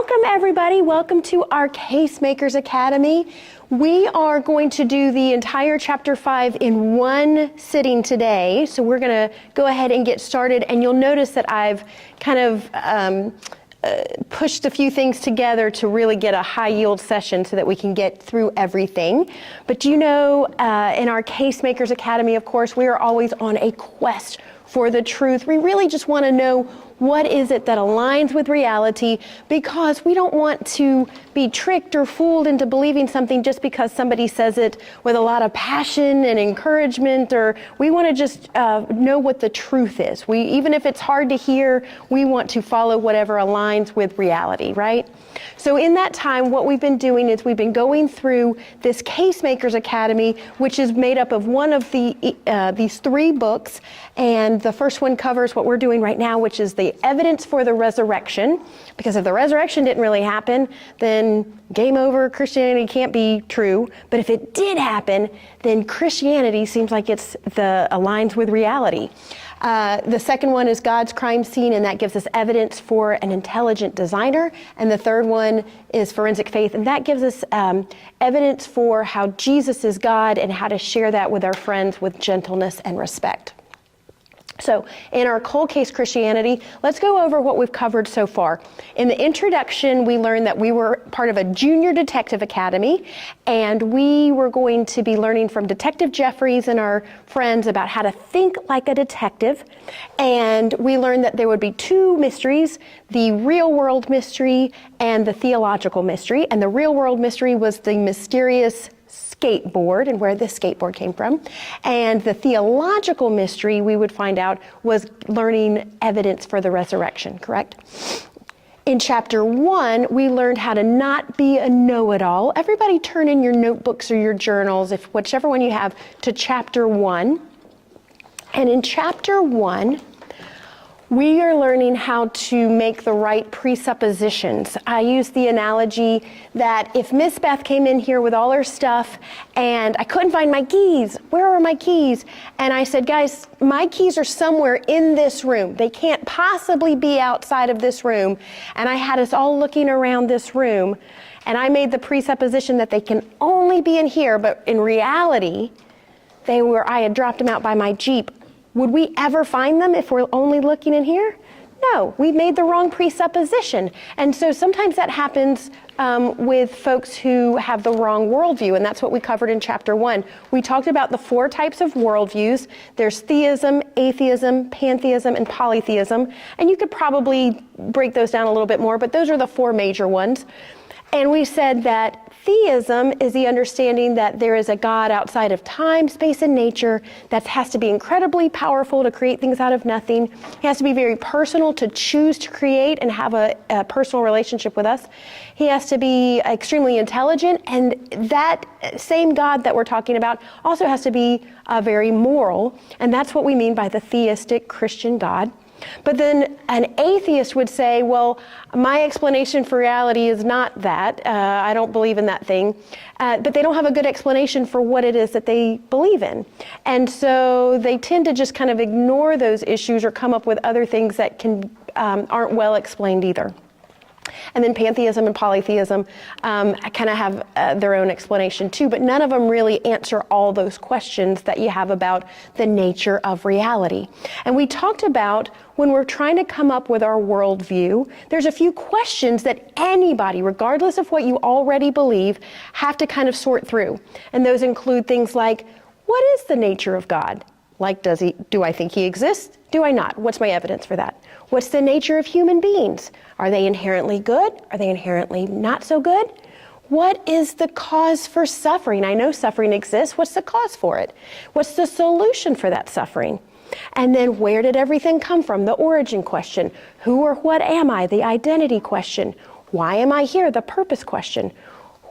Welcome everybody, welcome to our Casemakers Academy. We are going to do the entire chapter 5 in one sitting today. So we're going to go ahead and get started, and you'll notice that I've kind of pushed a few things together to really get a high yield session so that we can get through everything. But you know, in our Casemakers Academy, of course, we are always on a quest for the truth. We really just want to know what is it that aligns with reality, because we don't want to be tricked or fooled into believing something just because somebody says it with a lot of passion and encouragement, or we want to just know what the truth is. Even if it's hard to hear, we want to follow whatever aligns with reality, right? So in that time, what we've been doing is we've been going through this Casemakers Academy, which is made up of one of these 3 books, and the first one covers what we're doing right now, which is the evidence for the resurrection. Because if the resurrection didn't really happen, then game over, Christianity can't be true. But if it did happen, then Christianity seems like it's aligns with reality. The second one is God's crime scene, and that gives us evidence for an intelligent designer. And the third one is forensic faith, and that gives us evidence for how Jesus is God and how to share that with our friends with gentleness and respect. So in our cold case Christianity, let's go over what we've covered so far. In the introduction, we learned that we were part of a junior detective academy, and we were going to be learning from Detective Jeffries and our friends about how to think like a detective. And we learned that there would be 2 mysteries, the real world mystery and the theological mystery. And the real world mystery was the mysterious skateboard and where this skateboard came from. And the theological mystery, we would find out, was learning evidence for the resurrection, correct? In chapter 1, we learned how to not be a know-it-all. Everybody turn in your notebooks or your journals, whichever one you have, to chapter 1. And in chapter 1, we are learning how to make the right presuppositions. I use the analogy that if Miss Beth came in here with all her stuff and I couldn't find my keys, where are my keys? And I said, guys, my keys are somewhere in this room. They can't possibly be outside of this room. And I had us all looking around this room, and I made the presupposition that they can only be in here, but in reality, I had dropped them out by my Jeep. Would we ever find them if we're only looking in here? No, we made the wrong presupposition. And so sometimes that happens with folks who have the wrong worldview, and that's what we covered in chapter 1. We talked about the 4 types of worldviews. There's theism, atheism, pantheism, and polytheism. And you could probably break those down a little bit more, but those are the 4 major ones. And we said that theism is the understanding that there is a God outside of time, space, and nature that has to be incredibly powerful to create things out of nothing. He has to be very personal to choose to create and have a personal relationship with us. He has to be extremely intelligent, and that same God that we're talking about also has to be very moral, and that's what we mean by the theistic Christian God. But then an atheist would say, well, my explanation for reality is not that. I don't believe in that thing. But they don't have a good explanation for what it is that they believe in. And so they tend to just kind of ignore those issues or come up with other things that aren't well explained either. And then pantheism and polytheism kind of have their own explanation too, but none of them really answer all those questions that you have about the nature of reality. And we talked about when we're trying to come up with our worldview, there's a few questions that anybody, regardless of what you already believe, have to kind of sort through. And those include things like, what is the nature of God? Like, do I think he exists? Do I not? What's my evidence for that? What's the nature of human beings? Are they inherently good? Are they inherently not so good? What is the cause for suffering? I know suffering exists. What's the cause for it? What's the solution for that suffering? And then where did everything come from? The origin question. Who or what am I? The identity question. Why am I here? The purpose question.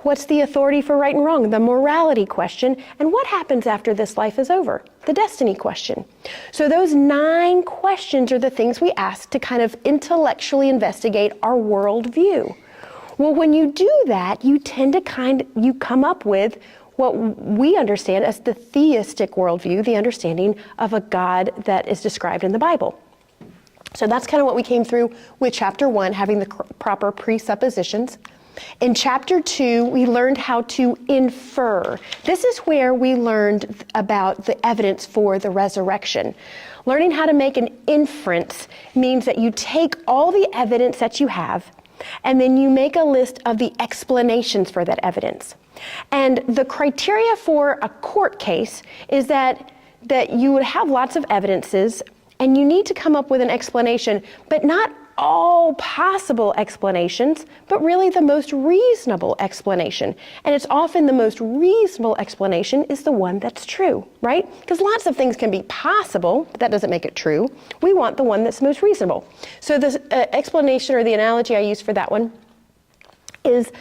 What's the authority for right and wrong? The morality question. And what happens after this life is over? The destiny question. So those 9 questions are the things we ask to kind of intellectually investigate our worldview. Well, when you do that, you tend to you come up with what we understand as the theistic worldview, the understanding of a God that is described in the Bible. So that's kind of what we came through with chapter 1, having the proper presuppositions. In chapter 2, we learned how to infer. This is where we learned about the evidence for the resurrection. Learning how to make an inference means that you take all the evidence that you have, and then you make a list of the explanations for that evidence. And the criteria for a court case is that you would have lots of evidences, and you need to come up with an explanation, but not all possible explanations, but really the most reasonable explanation. And it's often the most reasonable explanation is the one that's true, right? Because lots of things can be possible, but that doesn't make it true. We want the one that's most reasonable. So the explanation or the analogy I use for that one is,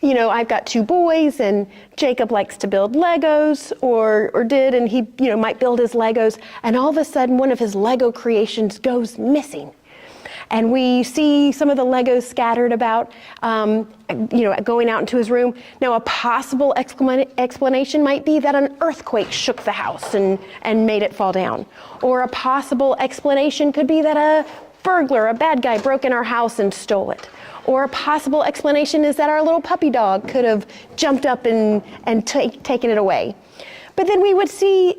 I've got 2 boys and Jacob likes to build Legos or did, and he, might build his Legos, and all of a sudden one of his Lego creations goes missing. And we see some of the Legos scattered about, going out into his room. Now, a possible explanation might be that an earthquake shook the house and made it fall down. Or a possible explanation could be that a burglar, a bad guy, broke in our house and stole it. Or a possible explanation is that our little puppy dog could have jumped up and taken it away. But then we would see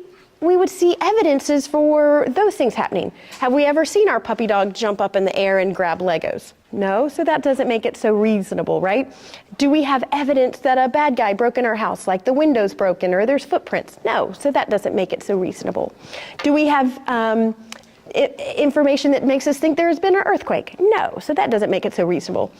evidences for those things happening. Have we ever seen our puppy dog jump up in the air and grab Legos? No, so that doesn't make it so reasonable, right? Do we have evidence that a bad guy broke in our house, like the window's broken or there's footprints? No, so that doesn't make it so reasonable. Do we have information that makes us think there's been an earthquake? No, so that doesn't make it so reasonable.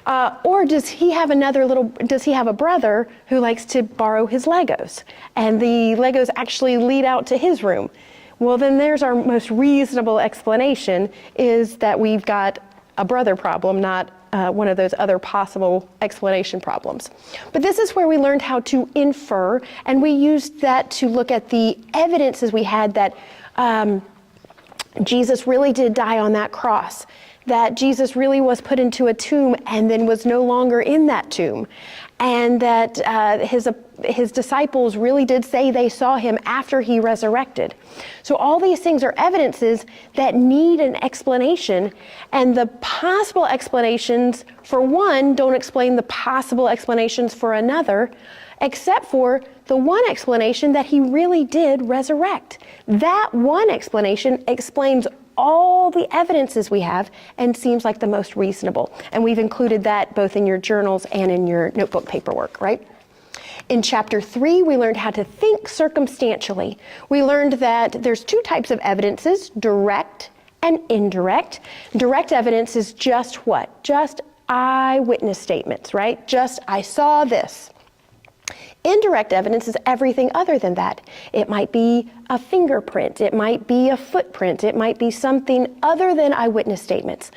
Or does he have a brother who likes to borrow his Legos, and the Legos actually lead out to his room? Well, then there's our most reasonable explanation, is that we've got a brother problem, not one of those other possible explanation problems. But this is where we learned how to infer, and we used that to look at the evidences we had that Jesus really did die on that cross, that Jesus really was put into a tomb and then was no longer in that tomb, and that his disciples really did say they saw him after he resurrected. So all these things are evidences that need an explanation, and the possible explanations for one don't explain the possible explanations for another, except for the one explanation that he really did resurrect. That one explanation explains all the evidences we have and seems like the most reasonable. And we've included that both in your journals and in your notebook paperwork, right? In chapter 3, we learned how to think circumstantially. We learned that there's 2 types of evidences, direct and indirect. Direct evidence is just what? Just eyewitness statements, right? Just, I saw this. Indirect evidence is everything other than that. It might be a fingerprint, it might be a footprint, it might be something other than eyewitness statements.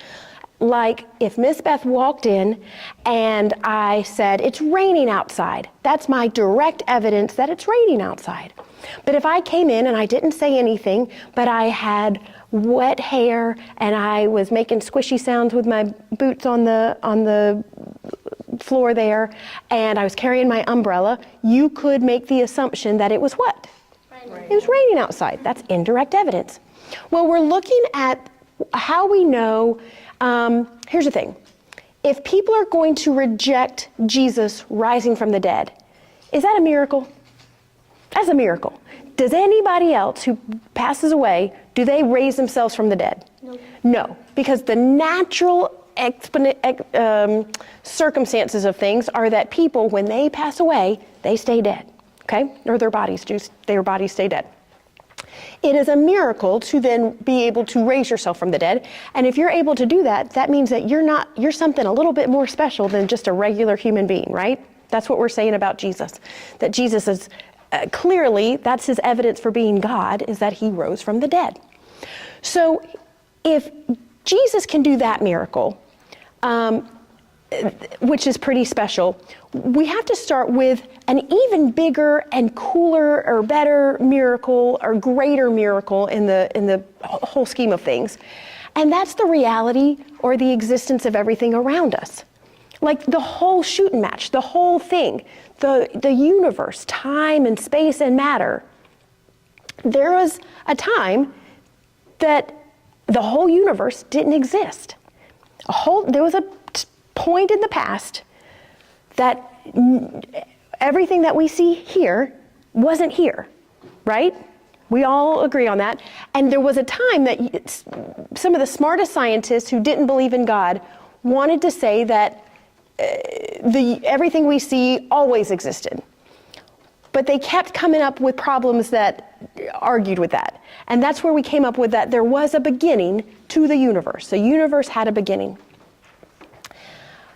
Like if Miss Beth walked in and I said, it's raining outside, that's my direct evidence that it's raining outside. But if I came in and I didn't say anything, but I had wet hair and I was making squishy sounds with my boots on the floor there, and I was carrying my umbrella, you could make the assumption that it was what? Raining. It was raining outside. That's indirect evidence. Well, we're looking at how we know. Here's the thing. If people are going to reject Jesus rising from the dead, is that a miracle? That's a miracle. Does anybody else who passes away, do they raise themselves from the dead? No. No, because the natural circumstances of things are that people, when they pass away, they stay dead, okay? Or their bodies stay dead. It is a miracle to then be able to raise yourself from the dead. And if you're able to do that, that means that you're something a little bit more special than just a regular human being, right? That's what we're saying about Jesus. That Jesus is clearly, that's his evidence for being God, is that he rose from the dead. So if Jesus can do that miracle, which is pretty special, we have to start with an even bigger and cooler or better miracle or greater miracle in the whole scheme of things. And that's the reality or the existence of everything around us. Like the whole shooting match, the whole thing, the universe, time and space and matter. There was a time that the whole universe didn't exist. There was a point in the past that everything that we see here wasn't here, right? We all agree on that. And there was a time that some of the smartest scientists who didn't believe in God wanted to say that everything we see always existed. But they kept coming up with problems that argued with that. And that's where we came up with that there was a beginning to the universe. The universe had a beginning.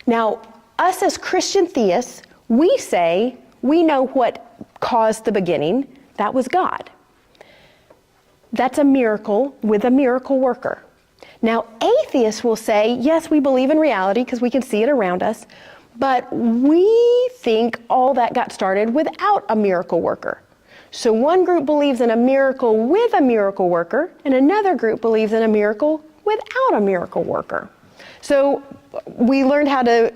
Now, us as Christian theists, we say we know what caused the beginning. That was God. That's a miracle with a miracle worker. Now, atheists will say, yes, we believe in reality because we can see it around us, but we think all that got started without a miracle worker. So one group believes in a miracle with a miracle worker, and another group believes in a miracle without a miracle worker. So we learned how to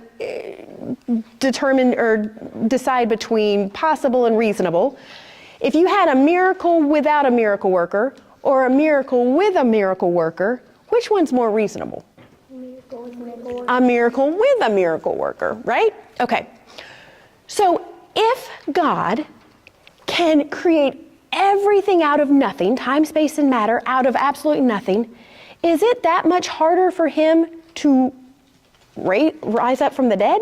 determine or decide between possible and reasonable. If you had a miracle without a miracle worker or a miracle with a miracle worker, which one's more reasonable? A miracle with a miracle worker, right? Okay. So if God can create everything out of nothing, time, space, and matter, out of absolutely nothing, is it that much harder for him to rise up from the dead?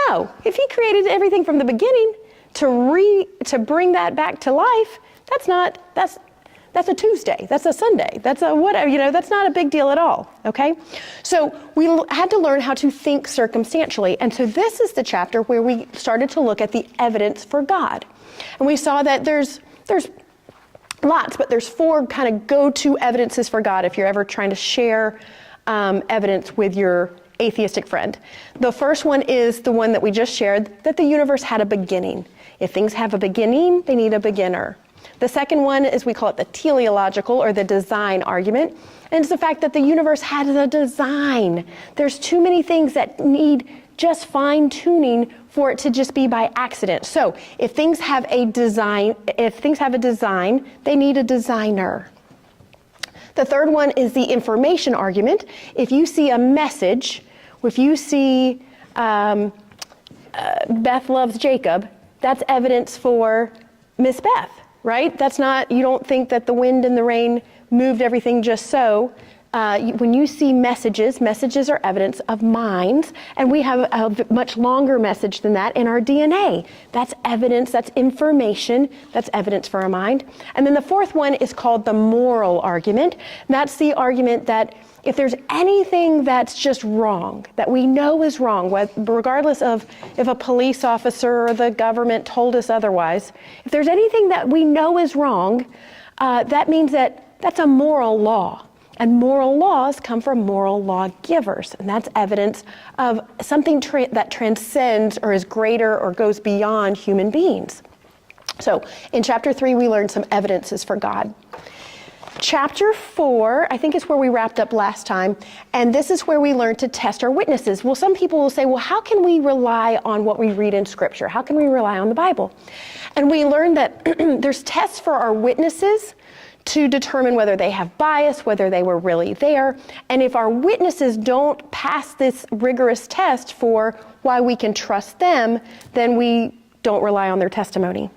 No. If he created everything from the beginning to bring that back to life, that's a Tuesday, that's a Sunday, that's a whatever, that's not a big deal at all, okay? So we had to learn how to think circumstantially. And so this is the chapter where we started to look at the evidence for God. And we saw that there's lots, but there's 4 kind of go-to evidences for God if you're ever trying to share evidence with your atheistic friend. The first one is the one that we just shared, that the universe had a beginning. If things have a beginning, they need a beginner. The second one is, we call it the teleological or the design argument. And it's the fact that the universe has a design. There's too many things that need just fine tuning for it to just be by accident. So if things have a design, they need a designer. The third one is the information argument. If you see a message, if you see Beth loves Jacob, that's evidence for Miss Beth, right? That's not, you don't think that the wind and the rain moved everything just so. When you see messages are evidence of minds, and we have a much longer message than that in our DNA. That's evidence, that's information, that's evidence for our mind. And then the fourth one is called the moral argument. That's the argument that if there's anything that's just wrong, that we know is wrong, regardless of if a police officer or the government told us otherwise, if there's anything that we know is wrong, that means that that's a moral law. And moral laws come from moral lawgivers, and that's evidence of something that transcends or is greater or goes beyond human beings. So in chapter 3, we learned some evidences for God. Chapter 4, I think is where we wrapped up last time, and this is where we learned to test our witnesses. Well, some people will say, well, how can we rely on what we read in Scripture? How can we rely on the Bible? And we learned that there's tests for our witnesses to determine whether they have bias, whether they were really there. And if our witnesses don't pass this rigorous test for why we can trust them, then we don't rely on their testimony.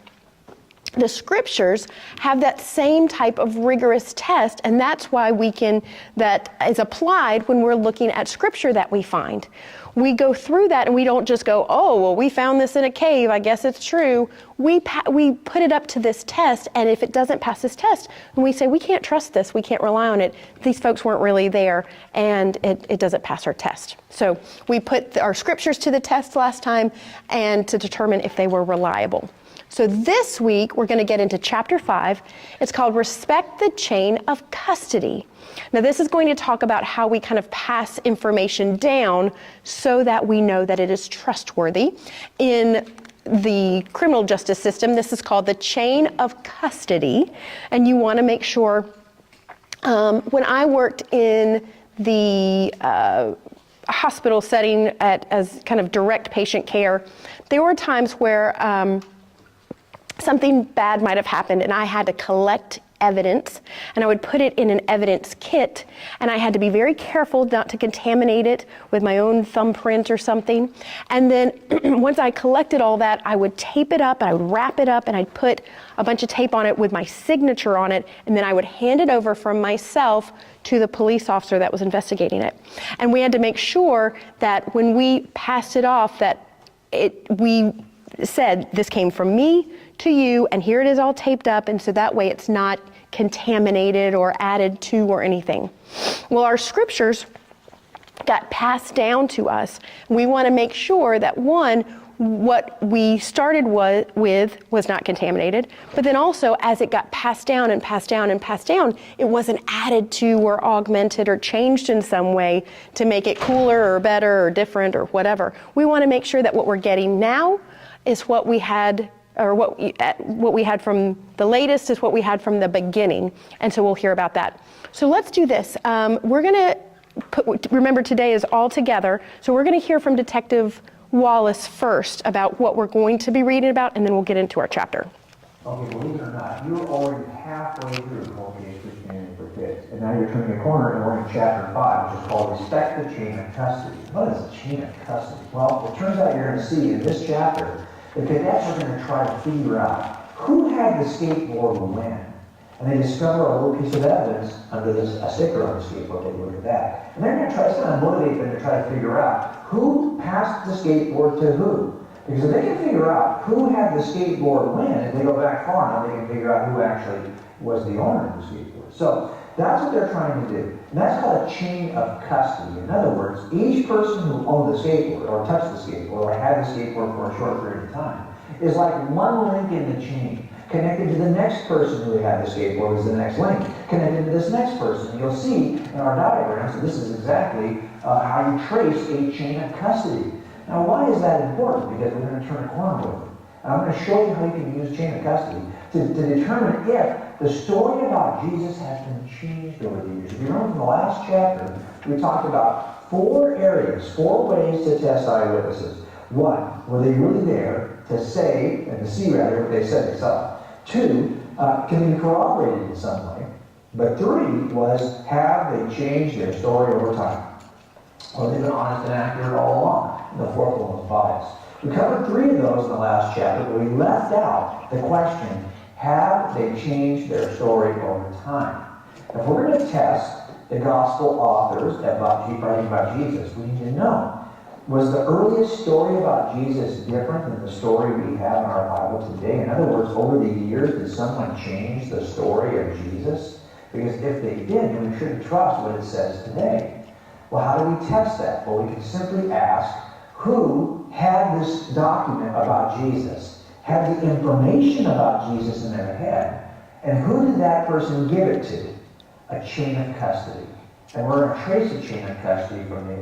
The scriptures have that same type of rigorous test, and that's why that is applied when we're looking at scripture that we find. We go through that and we don't just go, oh, well, we found this in a cave, I guess it's true. We put it up to this test, and if it doesn't pass this test, then we say, we can't trust this, we can't rely on it. These folks weren't really there, and it doesn't pass our test. So we put our scriptures to the test last time and to determine if they were reliable. So this week, we're going to get into chapter 5. It's called Respect the Chain of Custody. Now, this is going to talk about how we kind of pass information down so that we know that it is trustworthy. In the criminal justice system, this is called the chain of custody. And you want to make sure, when I worked in the hospital setting as kind of direct patient care, there were times where something bad might have happened and I had to collect evidence, and I would put it in an evidence kit, and I had to be very careful not to contaminate it with my own thumbprint or something. And then once I collected all that, I would tape it up, and I would wrap it up, and I'd put a bunch of tape on it with my signature on it, and then I would hand it over from myself to the police officer that was investigating it. And we had to make sure that when we passed it off, that we said, this came from me to you, and here it is all taped up, and so that way it's not contaminated or added to or anything. Well, our scriptures got passed down to us. We want to make sure that, one, what we started with was not contaminated, but then also as it got passed down and passed down and passed down, it wasn't added to or augmented or changed in some way to make it cooler or better or different or whatever. We want to make sure that what we're getting now is what we had, or what we had from the latest is what we had from the beginning. And so we'll hear about that. So let's do this. We're going to remember today is all together. So we're going to hear from Detective Wallace first about what we're going to be reading about, and then we'll get into our chapter. Okay, believe it or not, you're already halfway through Homeschool Christianity for Kids. And now you're turning a corner and we're in chapter 5, which is called Respect the Chain of Custody. What is a chain of custody? Well, it turns out you're going to see in this chapter, the cadets are going to try to figure out who had the skateboard when. And they discover a little piece of evidence under a sticker on the skateboard. They look at that. And they're going to try to motivate them to try to figure out who passed the skateboard to who. Because if they can figure out who had the skateboard when, and they go back far enough, they can figure out who actually was the owner of the skateboard. So that's what they're trying to do. And that's called a chain of custody. In other words, each person who owned the skateboard, or touched the skateboard, or had the skateboard for a short period of time, is like one link in the chain. Connected to the next person who had the skateboard is the next link. Connected to this next person. And you'll see in our diagram, so this is exactly how you trace a chain of custody. Now, why is that important? Because we're going to turn a corner with it. And I'm going to show you how you can use chain of custody to determine if the story about Jesus has been changed over the years. If you remember from the last chapter, we talked about 4 areas, 4 ways to test eyewitnesses. 1, were they really there to say, and to see rather, what they said they saw? 2, can they be corroborated in some way? But 3 was, have they changed their story over time? Or they've been honest and accurate all along? And the 4th one was biased. We covered 3 of those in the last chapter, but we left out the question, have they changed their story over time? If we're going to test the gospel authors writing about Jesus, we need to know, was the earliest story about Jesus different than the story we have in our Bible today? In other words, over the years, did someone change the story of Jesus? Because if they did, then we shouldn't trust what it says today. Well, how do we test that? Well, we can simply ask, who had this document about Jesus, had the information about Jesus in their head, and who did that person give it to? A chain of custody. And we're going to trace a chain of custody from the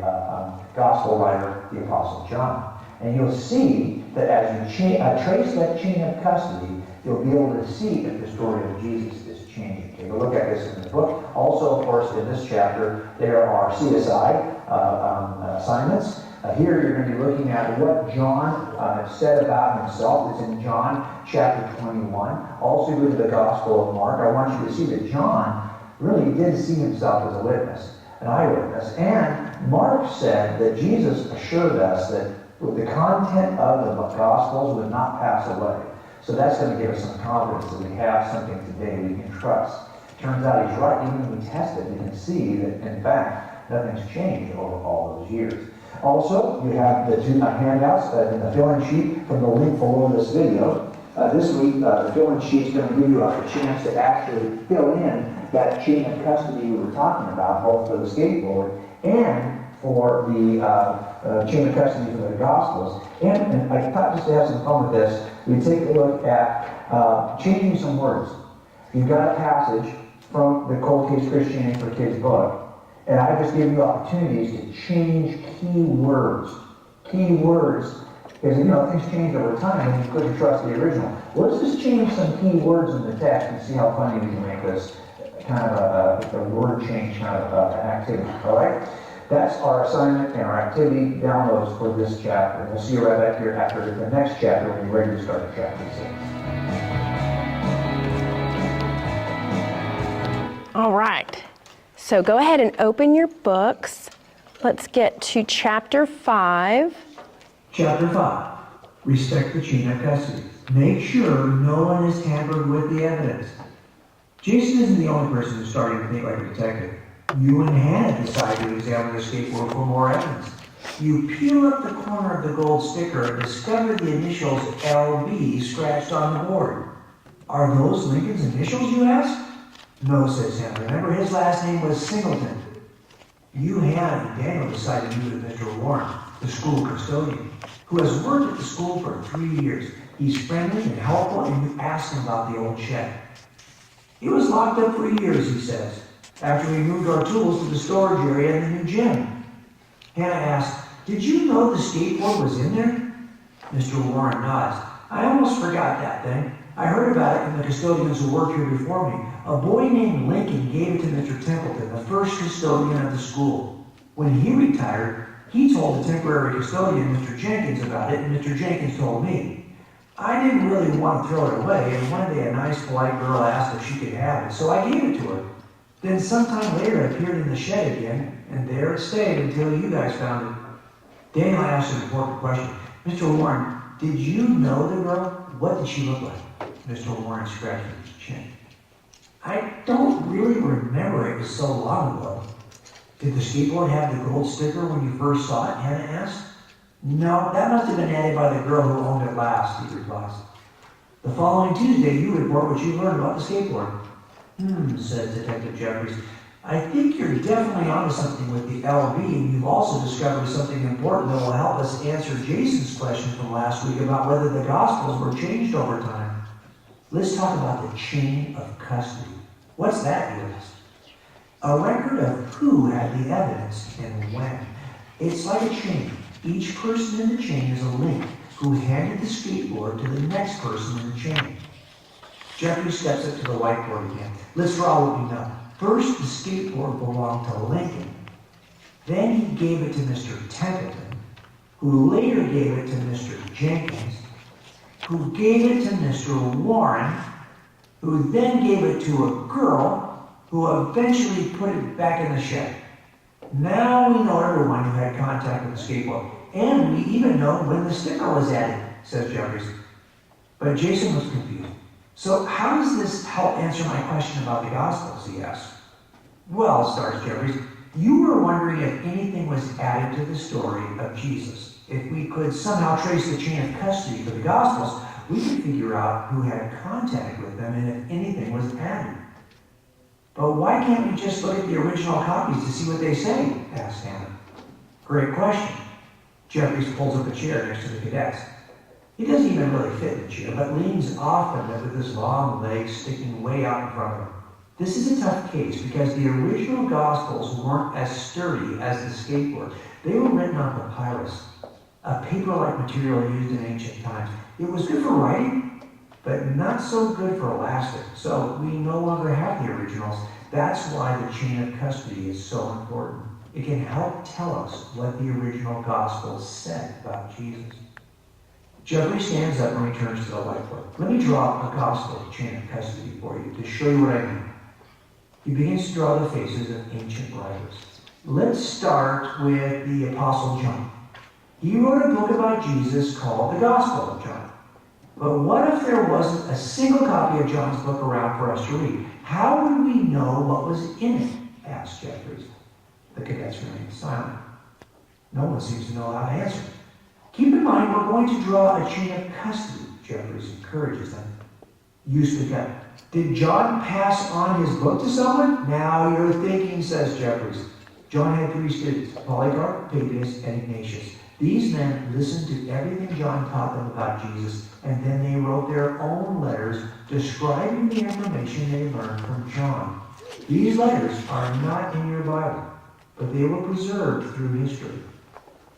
gospel writer, the Apostle John. And you'll see that as you trace that chain of custody, you'll be able to see if the story of Jesus is changing. Okay, we'll look at this in the book. Also, of course, in this chapter, there are CSI assignments. Here you're going to be looking at what John said about himself. It's in John chapter 21. Also, go to the Gospel of Mark. I want you to see that John really did see himself as a witness, an eyewitness. And Mark said that Jesus assured us that the content of the Gospels would not pass away. So that's going to give us some confidence that we have something today we can trust. Turns out he's right. Even when we test it, we can see that, in fact, nothing's changed over all those years. Also, you have the 2 handouts in the fill-in sheet from the link below this video. This week, the fill-in sheet is going to give you a chance to actually fill in that chain of custody we were talking about, both for the skateboard and for the chain of custody for the Gospels. And I thought, just to have some fun with this, we take a look at changing some words. You've got a passage from the Cold Case Christianity for Kids book, and I just give you opportunities to change key words. Key words, because things change over time and you couldn't trust the original. Let's just change some key words in the text and see how funny we can make this kind of a word change kind of activity. All right? That's our assignment and our activity downloads for this chapter. We'll see you right back here after the next chapter when you're ready to start chapter 6. All right. So go ahead and open your books. Let's get to chapter 5. Chapter 5. Respect the chain of custody. Make sure no one is tampered with the evidence. Jason isn't the only person who's starting to think like a detective. You and Hannah decide to examine the skateboard for more evidence. You peel up the corner of the gold sticker and discover the initials LB scratched on the board. Are those Lincoln's initials, you ask? No, says Hannah. Remember, his last name was Singleton. You, Hannah, and Daniel decide to meet with Mr. Warren, the school custodian, who has worked at the school for 3 years. He's friendly and helpful, and you ask him about the old shed. It was locked up for years, he says, after we moved our tools to the storage area in the new gym. Hannah asks, did you know the skateboard was in there? Mr. Warren nods. I almost forgot that thing. I heard about it from the custodians who worked here before me. A boy named Lincoln gave it to Mr. Templeton, the first custodian of the school. When he retired, he told the temporary custodian, Mr. Jenkins, about it, and Mr. Jenkins told me. I didn't really want to throw it away, and one day a nice, polite girl asked if she could have it, so I gave it to her. Then sometime later it appeared in the shed again, and there it stayed until you guys found it. Daniel asked an important question. Mr. Warren, did you know the girl? What did she look like? Mr. Warren scratched his chin. I don't really remember, it was so long ago. Did the skateboard have the gold sticker when you first saw it? Hannah asked. No, that must have been added by the girl who owned it last, he replies. The following Tuesday, you report what you learned about the skateboard. Says Detective Jeffries. I think you're definitely onto something with the LB, and you've also discovered something important that will help us answer Jason's question from last week about whether the Gospels were changed over time. Let's talk about the chain of custody. What's that, you ask? A record of who had the evidence and when. It's like a chain. Each person in the chain is a link who handed the skateboard to the next person in the chain. Jeffrey steps up to the whiteboard again. Let's draw what we know. First, the skateboard belonged to Lincoln. Then he gave it to Mr. Templeton, who later gave it to Mr. Jenkins, who gave it to Mr. Warren, who then gave it to a girl, who eventually put it back in the shed. Now we know everyone who had contact with the skateboard, and we even know when the sticker was added, says Jeffries. But Jason was confused. So how does this help answer my question about the Gospels, he asked. Well, starts Jeffries, you were wondering if anything was added to the story of Jesus. If we could somehow trace the chain of custody for the Gospels, we could figure out who had contact with them and if anything was added. But why can't we just look at the original copies to see what they say? Asked Hannah. Great question. Jeffries pulls up a chair next to the cadets. He doesn't even really fit in the chair, but leans off of it with his long legs sticking way out in front of him. This is a tough case because the original Gospels weren't as sturdy as the skateboard. They were written on papyrus, a paper-like material used in ancient times. It was good for writing, but not so good for elastic, so we no longer have the originals. That's why the chain of custody is so important. It can help tell us what the original Gospels said about Jesus. Jeffrey stands up and returns to the whiteboard. Let me draw a Gospel chain of custody for you to show you what I mean. He begins to draw the faces of ancient writers. Let's start with the Apostle John. He wrote a book about Jesus called the Gospel of John. But what if there wasn't a single copy of John's book around for us to read? How would we know what was in it? Asked Jeffries. The cadets remained silent. No one seems to know how to answer. Keep in mind, we're going to draw a chain of custody, Jeffries encourages them. You speak up. Did John pass on his book to someone? Now you're thinking, says Jeffries. John had 3 students, Polycarp, Papias, and Ignatius. These men listened to everything John taught them about Jesus, and then they wrote their own letters describing the information they learned from John. These letters are not in your Bible, but they were preserved through history.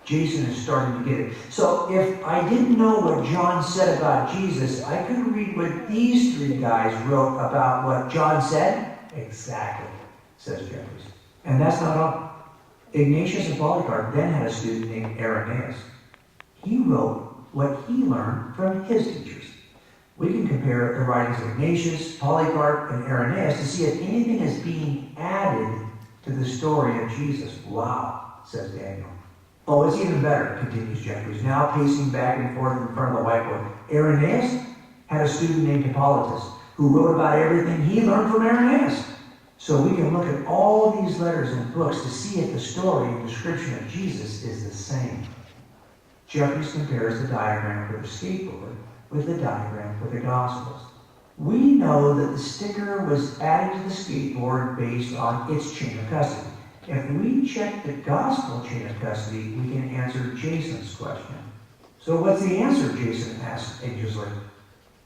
Jason is starting to get it. So if I didn't know what John said about Jesus, I could read what these 3 guys wrote about what John said? Exactly, says Jeffries. And that's not all. Ignatius and Polycarp then had a student named Irenaeus. He wrote what he learned from his teachers. We can compare the writings of Ignatius, Polycarp, and Irenaeus to see if anything is being added to the story of Jesus. Wow, says Daniel. Oh, it's even better, continues Jeffries, now pacing back and forth in front of the whiteboard. Irenaeus had a student named Hippolytus who wrote about everything he learned from Irenaeus. So we can look at all these letters and books to see if the story and description of Jesus is the same. Jeffries compares the diagram for the skateboard with the diagram for the Gospels. We know that the sticker was added to the skateboard based on its chain of custody. If we check the Gospel chain of custody, we can answer Jason's question. So what's the answer, Jason asked anxiously.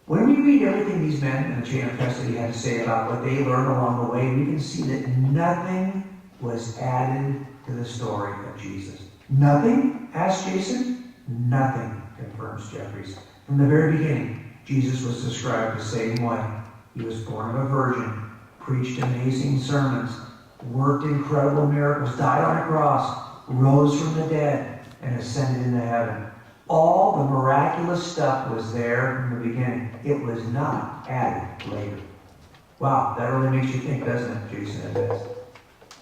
When we read everything these men in the chain of custody had to say about what they learned along the way, we can see that nothing was added to the story of Jesus. Nothing? Asked Jason. Nothing, confirms Jeffries. From the very beginning, Jesus was described the same way. He was born of a virgin, preached amazing sermons, worked incredible miracles, died on a cross, rose from the dead, and ascended into heaven. All the miraculous stuff was there from the beginning. It was not added later. Wow, that really makes you think, doesn't it, Jason admits.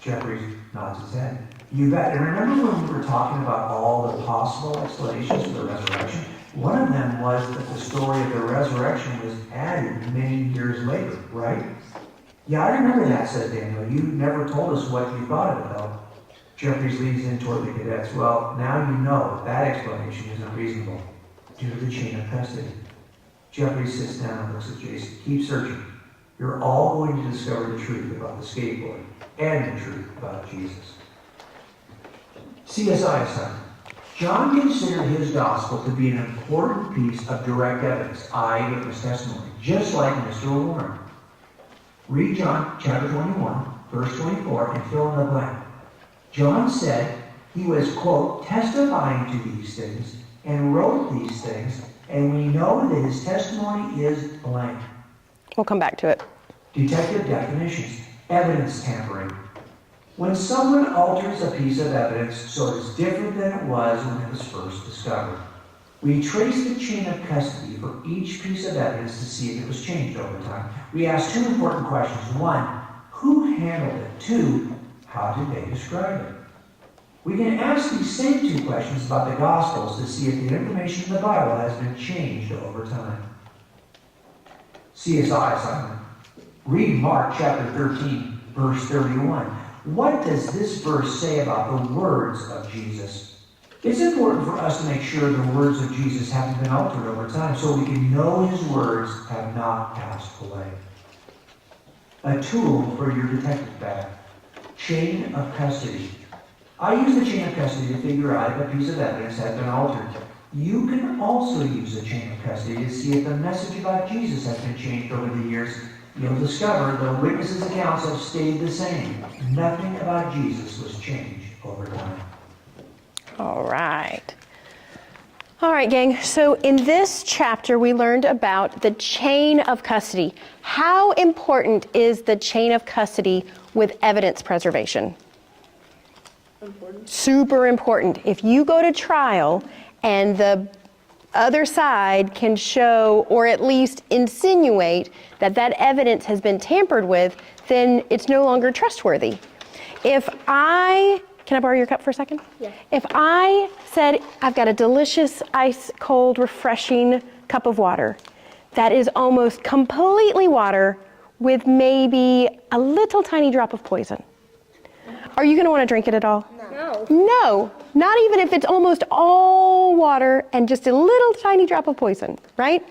Jeffries nods his head. You bet. And remember when we were talking about all the possible explanations for the resurrection? One of them was that the story of the resurrection was added many years later, right? Yeah, I remember that, said Daniel. You never told us what you thought of it, though. Jeffries leans in toward the cadets. Well, now you know that explanation is unreasonable due to the chain of custody. Jeffries sits down and looks at Jason. Keep searching. You're all going to discover the truth about the skateboard and the truth about Jesus. C.S.I. assignment. John considered his gospel to be an important piece of direct evidence, eyewitness testimony, just like Mr. Warren. Read John chapter 21, verse 24, and fill in the blank. John said he was, quote, testifying to these things and wrote these things, and we know that his testimony is blank. We'll come back to it. Detective definitions. Evidence tampering. When someone alters a piece of evidence so it's different than it was when it was first discovered. We trace the chain of custody for each piece of evidence to see if it was changed over time. We ask two important questions. One, who handled it? Two, how did they describe it? We can ask these same two questions about the Gospels to see if the information in the Bible has been changed over time. CSI assignment. Read Mark chapter 13, verse 31. What does this verse say about the words of Jesus? It's important for us to make sure the words of Jesus haven't been altered over time so we can know his words have not passed away. A tool for your detective bag. Chain of custody. I use the chain of custody to figure out if a piece of evidence has been altered. You can also use the chain of custody to see if the message about Jesus has been changed over the years. You'll discover the witnesses' accounts have stayed the same. Nothing about Jesus was changed over time. All right. All right, gang. So in this chapter, we learned about the chain of custody. How important is the chain of custody with evidence preservation? Important. Super important. If you go to trial and the other side can show or at least insinuate that that evidence has been tampered with, then it's no longer trustworthy. Can I borrow your cup for a second? Yeah. If I said, I've got a delicious, ice cold, refreshing cup of water that is almost completely water with maybe a little tiny drop of poison, are you going to want to drink it at all? No. No, not even if it's almost all water and just a little tiny drop of poison, right?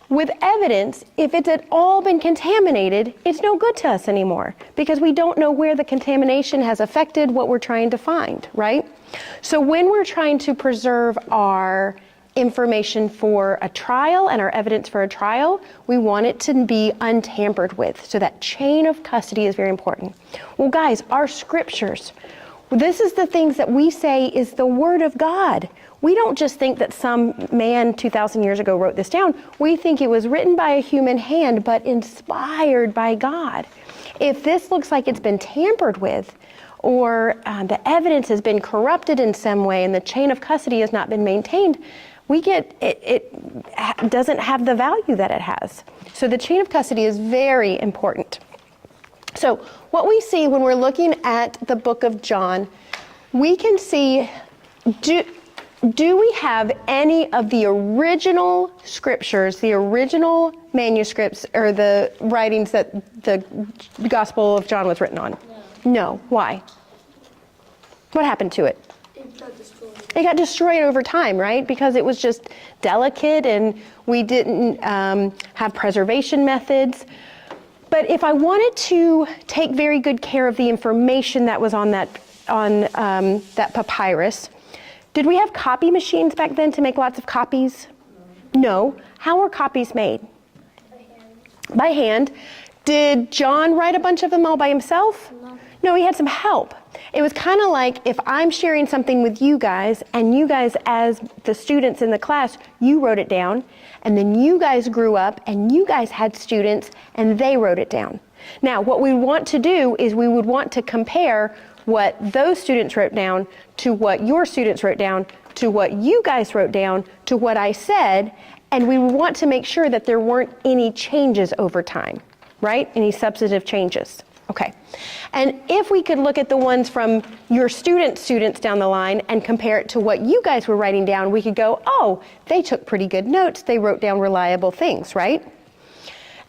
With evidence, if it's at all been contaminated, it's no good to us anymore because we don't know where the contamination has affected what we're trying to find, right? So when we're trying to preserve our information for a trial and our evidence for a trial, we want it to be untampered with. So that chain of custody is very important. Well, guys, our scriptures, this is the things that we say is the Word of God. We don't just think that some man 2,000 years ago wrote this down. We think it was written by a human hand, but inspired by God. If this looks like it's been tampered with, or the evidence has been corrupted in some way and the chain of custody has not been maintained, it doesn't have the value that it has. So the chain of custody is very important. So what we see when we're looking at the book of John, we can see, do we have any of the original scriptures, the original manuscripts, or the writings that the Gospel of John was written on? No. Why? What happened to it? It got destroyed. It got destroyed over time, right? Because it was just delicate and we didn't have preservation methods. But if I wanted to take very good care of the information that was on that papyrus, did we have copy machines back then to make lots of copies? No. How were copies made? By hand. By hand. Did John write a bunch of them all by himself? No, he had some help. It was kind of like if I'm sharing something with you guys, and you guys as the students in the class, you wrote it down, and then you guys grew up, and you guys had students, and they wrote it down. Now, what we want to do is we would want to compare what those students wrote down to what your students wrote down, to what you guys wrote down, to what I said, and we want to make sure that there weren't any changes over time, right? Any substantive changes. Okay. And if we could look at the ones from your students down the line and compare it to what you guys were writing down, we could go, oh, they took pretty good notes. They wrote down reliable things, right?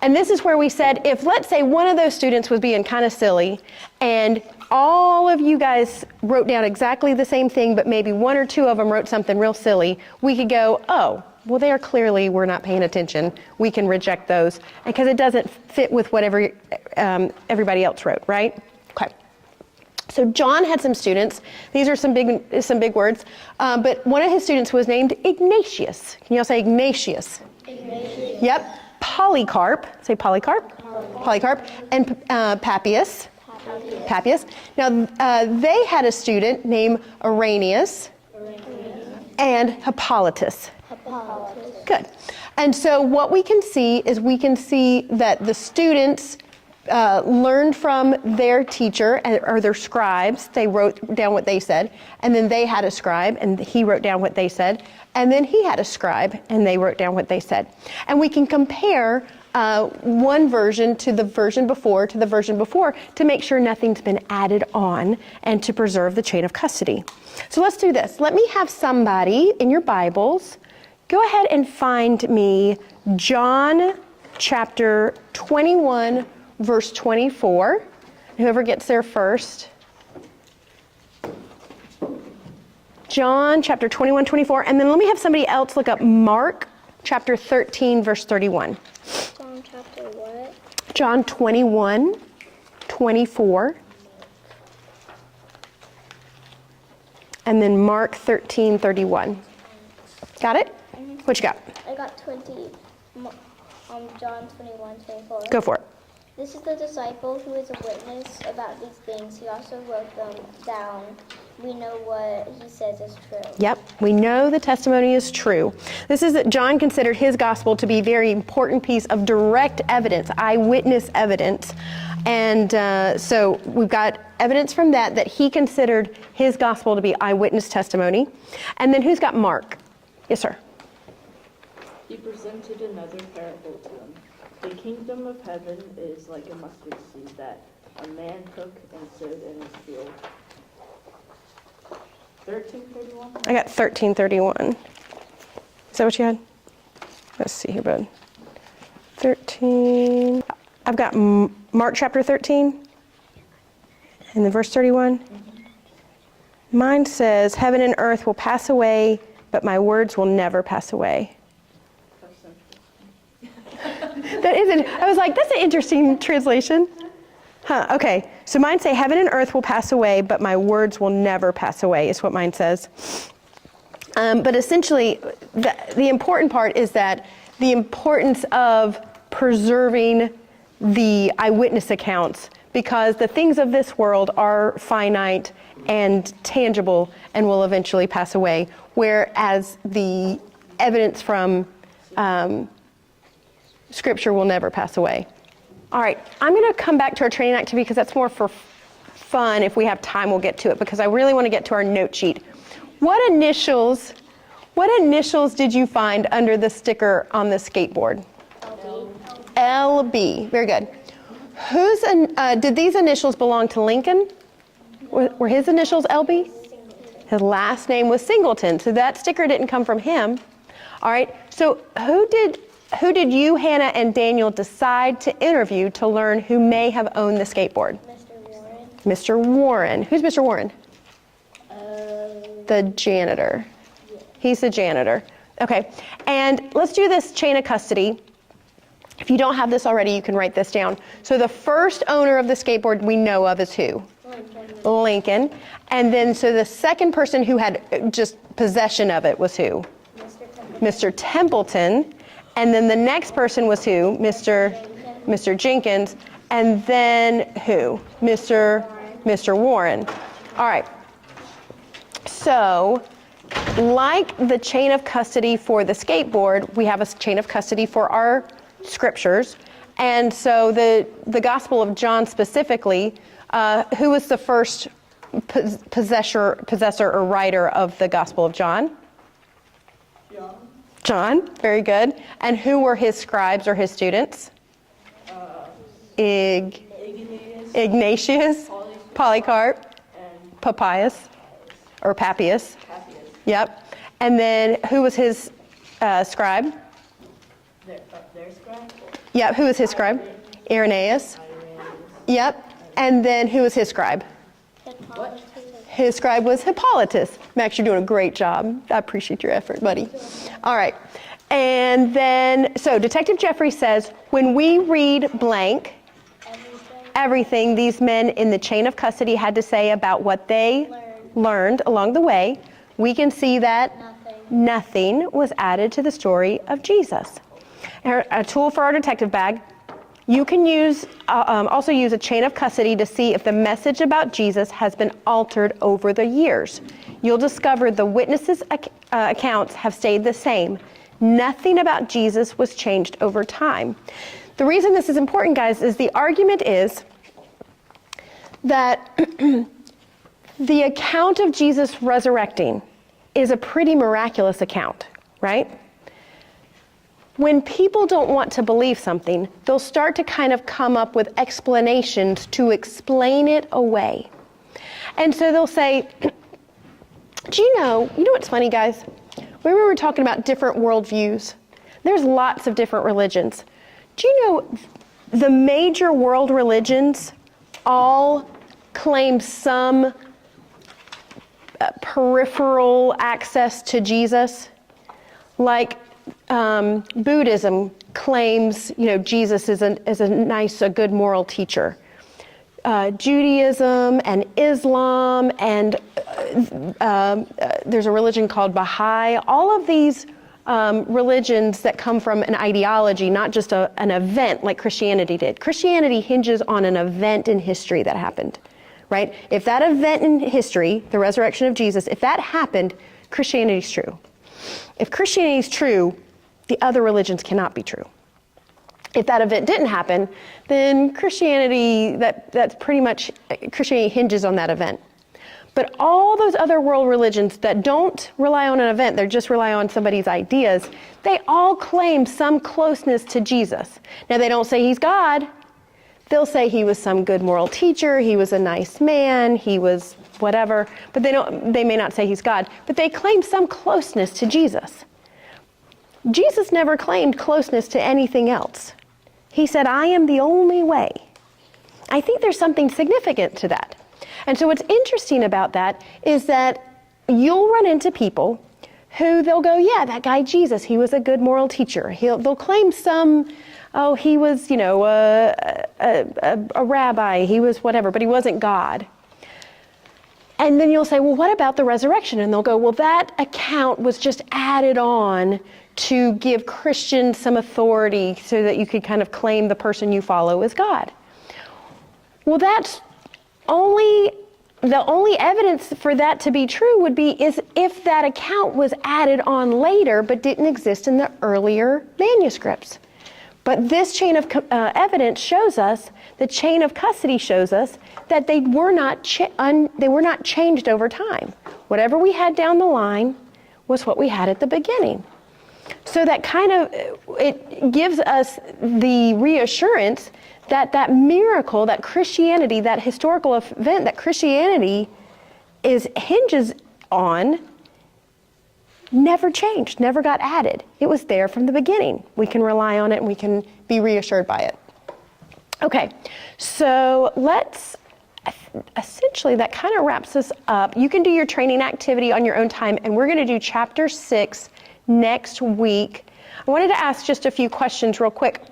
And this is where we said, if let's say one of those students was being kind of silly and all of you guys wrote down exactly the same thing, but maybe one or two of them wrote something real silly, we could go, oh, well, they are clearly, we're not paying attention. We can reject those because it doesn't fit with whatever everybody else wrote, right? Okay. So John had some students. These are some big words, but one of his students was named Ignatius. Can you all say Ignatius? Ignatius. Yep. Polycarp. Say Polycarp. Polycarp. And Papias. Papias. Now they had a student named Irenaeus and Hippolytus. Good. And so what we can see is we can see that the students learned from their teacher or their scribes. They wrote down what they said, and then they had a scribe, and he wrote down what they said, and then he had a scribe, and they wrote down what they said. And we can compare one version to the version before to make sure nothing's been added on and to preserve the chain of custody. So let's do this. Let me have somebody in your Bibles go ahead and find me John chapter 21, verse 24. Whoever gets there first. John chapter 21, 24. And then let me have somebody else look up Mark chapter 13, verse 31. John chapter what? John 21, 24. And then Mark 13, 31. Got it? What you got? I got 20. John 21, 24. Go for it. This is the disciple who is a witness about these things. He also wrote them down. We know what he says is true. Yep, we know the testimony is true. This is that John considered his gospel to be a very important piece of direct evidence, eyewitness evidence. And so we've got evidence from that he considered his gospel to be eyewitness testimony. And then who's got Mark? Yes, sir. He presented another parable to them. The kingdom of heaven is like a mustard seed that a man took and sowed in his field. 1331? I got 1331. Is that what you had? Let's see here, bud. 13. I've got Mark chapter 13 and then verse 31. Mine says, heaven and earth will pass away, but my words will never pass away. I was like, that's an interesting translation. Huh, okay. So mine say, heaven and earth will pass away, but my words will never pass away, is what mine says. But essentially, the important part is that the importance of preserving the eyewitness accounts, because the things of this world are finite and tangible and will eventually pass away, whereas the evidence from Scripture will never pass away. All right, I'm going to come back to our training activity because that's more for fun. If we have time, we'll get to it because I really want to get to our note sheet. What initials What initials did you find under the sticker on the skateboard? LB. Very good. Did these initials belong to Lincoln? Were his initials LB? His last name was Singleton, so that sticker didn't come from him. All right, so who did you, Hannah, and Daniel decide to interview to learn who may have owned the skateboard? Mr. Warren. Mr. Warren. Who's Mr. Warren? The janitor. Yeah. He's the janitor. Okay, and let's do this chain of custody. If you don't have this already, you can write this down. So the first owner of the skateboard we know of is who? Lincoln. And then, so the second person who had just possession of it was who? Mr. Templeton. And then the next person was who? Mr. Jenkins. And then who? Mr. Warren. All right. So, like the chain of custody for the skateboard, we have a chain of custody for our scriptures. And so the Gospel of John specifically, who was the first possessor or writer of the Gospel of John? John, very good. And who were his scribes or his students? Ignatius, Polycarp, Papias, or Papias. Yep. And then who was his scribe? Their scribe? Yep, who was his scribe? Irenaeus. Yep. And then who was his scribe? His scribe was Hippolytus. Max, you're doing a great job. I appreciate your effort, buddy. All right. And then, so Detective Jeffrey says, when we read blank, everything these men in the chain of custody had to say about what they learned along the way, we can see that nothing was added to the story of Jesus. A tool for our detective bag. You can also use a chain of custody to see if the message about Jesus has been altered over the years. You'll discover the witnesses' accounts have stayed the same. Nothing about Jesus was changed over time. The reason this is important, guys, is the argument is that the account of Jesus resurrecting is a pretty miraculous account, right? When people don't want to believe something, they'll start to kind of come up with explanations to explain it away. And so they'll say, do you know what's funny, guys? We were talking about different worldviews. There's lots of different religions. Do you know the major world religions all claim some peripheral access to Jesus? Like Buddhism claims, Jesus is a good moral teacher. Judaism and Islam and there's a religion called Baha'i. All of these religions that come from an ideology, not just an event like Christianity did. Christianity hinges on an event in history that happened, right? If that event in history, the resurrection of Jesus, if that happened, Christianity is true. If Christianity is true, the other religions cannot be true. If that event didn't happen, then Christianity, that's pretty much, Christianity hinges on that event. But all those other world religions that don't rely on an event, they just rely on somebody's ideas, they all claim some closeness to Jesus. Now, they don't say he's God. They'll say he was some good moral teacher, he was a nice man, he was whatever, but they may not say he's God, but they claim some closeness to Jesus. Jesus never claimed closeness to anything else. He said, I am the only way. I think there's something significant to that. And so what's interesting about that is that you'll run into people who they'll go, yeah, that guy Jesus, he was a good moral teacher. They'll claim some, he was, a rabbi, he was whatever, but he wasn't God. And then you'll say, well, what about the resurrection? And they'll go, well, that account was just added on to give Christians some authority so that you could kind of claim the person you follow as God. Well, that's the only evidence for that to be true would be is if that account was added on later but didn't exist in the earlier manuscripts. But this chain of evidence shows us, the chain of custody shows us that they were not changed over time. Whatever we had down the line, was what we had at the beginning. So that kind of, it gives us the reassurance that that miracle, that Christianity, that historical event that Christianity hinges on, never changed, never got added. It was there from the beginning. We can rely on it and we can be reassured by it. Okay, so essentially that kind of wraps us up. You can do your training activity on your own time, and we're going to do chapter 6 next week. I wanted to ask just a few questions real quick.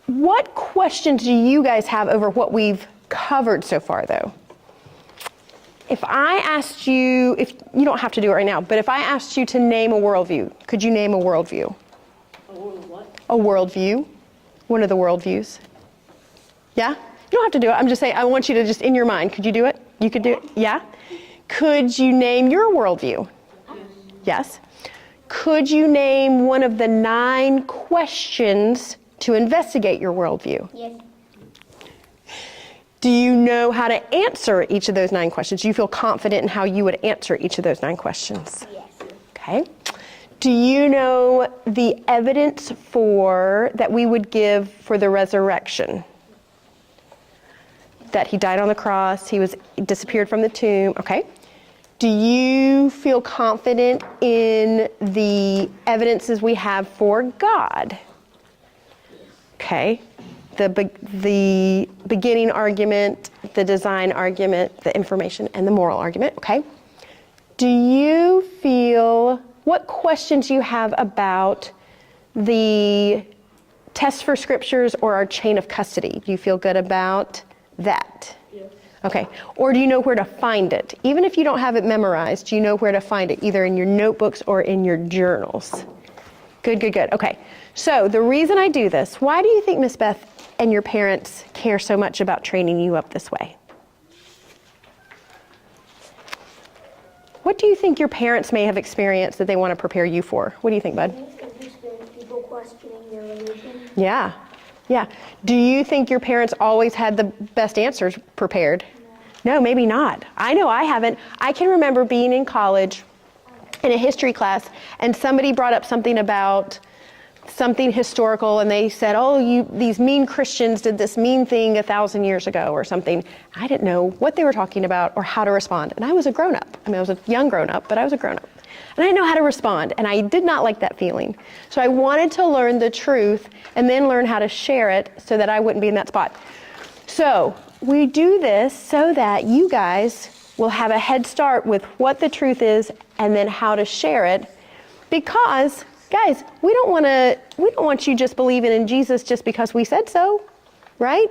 What questions do you guys have over what we've covered so far, though? If I asked you, if you don't have to do it right now, but if I asked you to name a worldview, could you name a worldview? A world what? A worldview. One of the worldviews. Yeah? You don't have to do it. I'm just saying, I want you to just, in your mind, could you do it? You could do it? Yeah? Could you name your worldview? Yes. Could you name one of the 9 questions to investigate your worldview? Yes. Do you know how to answer each of those 9 questions? Do you feel confident in how you would answer each of those 9 questions? Yes. Okay. Do you know the evidence that we would give for the resurrection? That he died on the cross, he disappeared from the tomb. Okay. Do you feel confident in the evidences we have for God? Okay. The beginning argument, the design argument, the information, and the moral argument. Okay. Do you feel, what questions do you have about the test for scriptures or our chain of custody? Do you feel good about that? Yes. Okay. Or do you know where to find it? Even if you don't have it memorized, do you know where to find it, either in your notebooks or in your journals? Good, good, good. Okay. So the reason I do this, why do you think Miss Beth and your parents care so much about training you up this way? What do you think your parents may have experienced that they want to prepare you for? What do you think, bud? There's been people questioning your religion. Yeah. Yeah. Do you think your parents always had the best answers prepared? No, maybe not. I know I haven't. I can remember being in college in a history class, and somebody brought up something about something historical, and they said, oh, these mean Christians did this mean thing 1,000 years ago or something. I didn't know what they were talking about or how to respond. And I was a grown-up. I mean, I was a young grown-up, but I was a grown-up. And I didn't know how to respond, and I did not like that feeling. So I wanted to learn the truth and then learn how to share it so that I wouldn't be in that spot. So we do this so that you guys will have a head start with what the truth is and then how to share it, because guys, we don't want you just believing in Jesus just because we said so, right?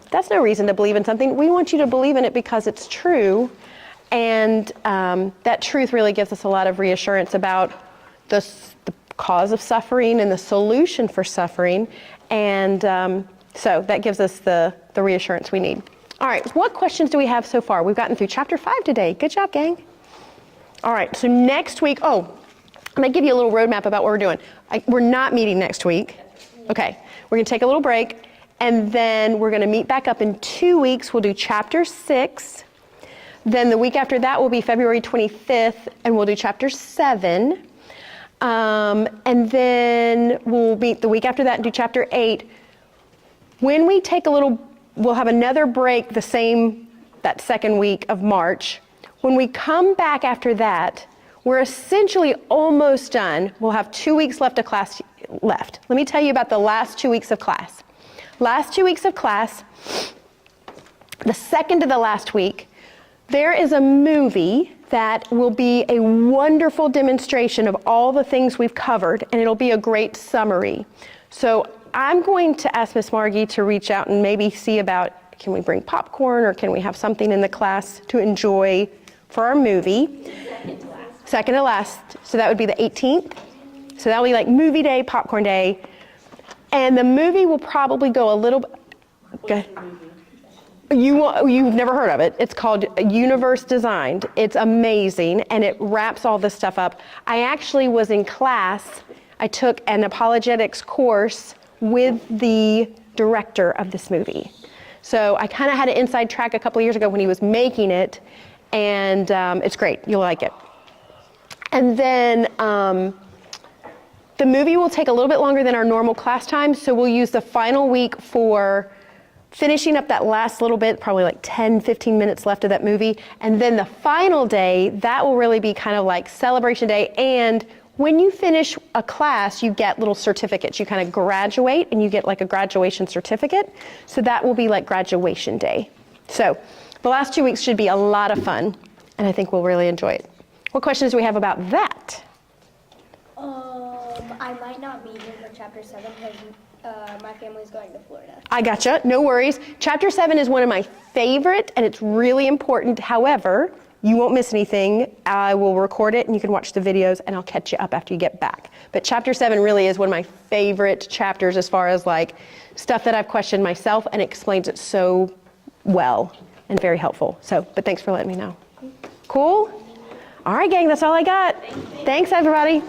That's no reason to believe in something. We want you to believe in it because it's true, and that truth really gives us a lot of reassurance about the cause of suffering and the solution for suffering, and so that gives us the reassurance we need. All right, what questions do we have so far? We've gotten through chapter 5 today. Good job, gang. All right, so next week, I'm going to give you a little roadmap about what we're doing. We're not meeting next week. Okay, we're going to take a little break, and then we're going to meet back up in 2 weeks. We'll do chapter 6. Then the week after that will be February 25th, and we'll do chapter 7. And then we'll meet the week after that and do chapter 8. When we take we'll have another break that second week of March. When we come back after that, we're essentially almost done. We'll have 2 weeks left of class left. Let me tell you about the last 2 weeks of class. Last 2 weeks of class, the second to the last week, there is a movie that will be a wonderful demonstration of all the things we've covered, and it'll be a great summary. So I'm going to ask Miss Margie to reach out and maybe see about, can we bring popcorn or can we have something in the class to enjoy for our movie? Second to last. So that would be the 18th. So that will be like movie day, popcorn day. And the movie will probably go a little bit. You've never heard of it. It's called Universe Designed. It's amazing, and it wraps all this stuff up. I actually was in class. I took an apologetics course with the director of this movie. So I kind of had an inside track a couple of years ago when he was making it, and it's great. You'll like it. And then the movie will take a little bit longer than our normal class time, so we'll use the final week for finishing up that last little bit, probably like 10, 15 minutes left of that movie. And then the final day, that will really be kind of like celebration day. And when you finish a class, you get little certificates. You kind of graduate and you get like a graduation certificate. So that will be like graduation day. So the last 2 weeks should be a lot of fun, and I think we'll really enjoy it. What questions do we have about that? I might not be here for chapter 7 because my family's going to Florida. I gotcha, no worries. Chapter 7 is one of my favorite, and it's really important. However, you won't miss anything. I will record it and you can watch the videos, and I'll catch you up after you get back. But chapter 7 really is one of my favorite chapters as far as like stuff that I've questioned myself, and it explains it so well and very helpful. So, but thanks for letting me know. Cool? All right, gang, that's all I got. Thanks everybody.